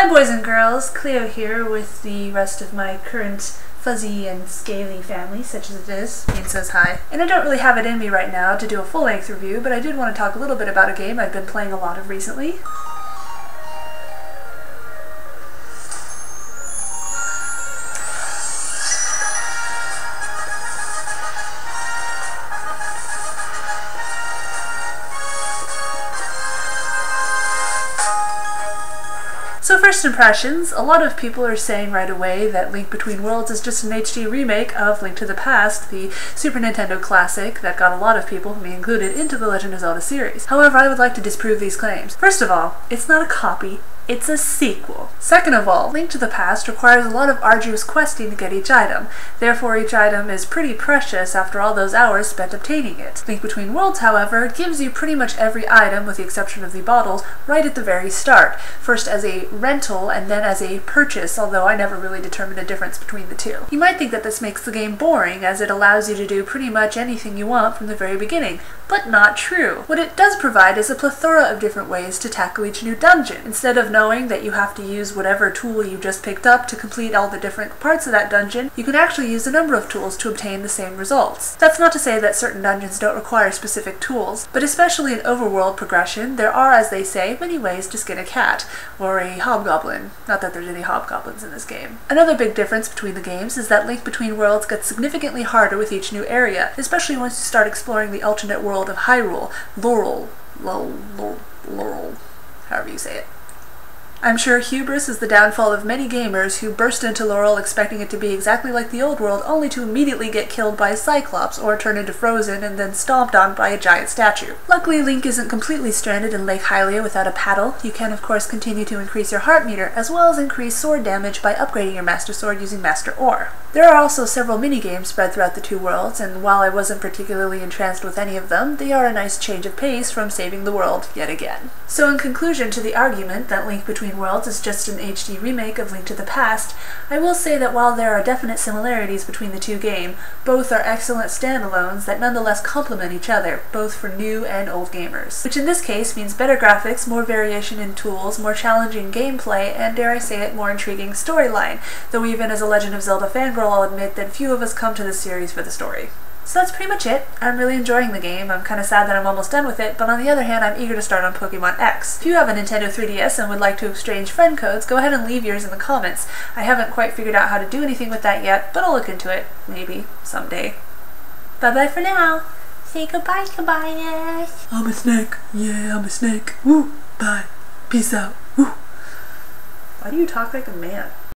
Hi boys and girls, Cleo here with the rest of my current fuzzy and scaly family, such as it is. Ian says hi. And I don't really have it in me right now to do a full-length review, but I did want to talk a little bit about a game I've been playing a lot of recently. So first impressions, a lot of people are saying right away that Link Between Worlds is just an HD remake of Link to the Past, the Super Nintendo classic that got a lot of people, me included, into the Legend of Zelda series. However, I would like to disprove these claims. First of all, it's not a copy. It's a sequel. Second of all, Link to the Past requires a lot of arduous questing to get each item. Therefore, each item is pretty precious after all those hours spent obtaining it. Link Between Worlds, however, gives you pretty much every item, with the exception of the bottles, right at the very start. First as a rental and then as a purchase, although I never really determined a difference between the two. You might think that this makes the game boring, as it allows you to do pretty much anything you want from the very beginning, but not true. What it does provide is a plethora of different ways to tackle each new dungeon. Instead of knowing that you have to use whatever tool you just picked up to complete all the different parts of that dungeon, you can actually use a number of tools to obtain the same results. That's not to say that certain dungeons don't require specific tools, but especially in overworld progression, there are, as they say, many ways to skin a cat, or a hobgoblin. Not that there's any hobgoblins in this game. Another big difference between the games is that Link Between Worlds gets significantly harder with each new area, especially once you start exploring the alternate world of Hyrule, Laurel, however you say it. I'm sure hubris is the downfall of many gamers who burst into Laurel expecting it to be exactly like the old world, only to immediately get killed by a Cyclops or turn into Frozen and then stomped on by a giant statue. Luckily, Link isn't completely stranded in Lake Hylia without a paddle. You can of course continue to increase your heart meter, as well as increase sword damage by upgrading your Master Sword using Master Ore. There are also several mini-games spread throughout the two worlds, and while I wasn't particularly entranced with any of them, they are a nice change of pace from saving the world yet again. So in conclusion to the argument that Link Between Worlds is just an HD remake of Link to the Past, I will say that while there are definite similarities between the two games, both are excellent standalones that nonetheless complement each other, both for new and old gamers. Which in this case means better graphics, more variation in tools, more challenging gameplay, and dare I say it, more intriguing storyline, though even as a Legend of Zelda fangirl I'll admit that few of us come to this series for the story. So that's pretty much it. I'm really enjoying the game. I'm kind of sad that I'm almost done with it, but on the other hand, I'm eager to start on Pokemon X. If you have a Nintendo 3DS and would like to exchange friend codes, go ahead and leave yours in the comments. I haven't quite figured out how to do anything with that yet, but I'll look into it. Maybe. Someday. Bye-bye for now. Say goodbye, Tobias. I'm a snake. Yeah, I'm a snake. Woo. Bye. Peace out. Woo. Why do you talk like a man?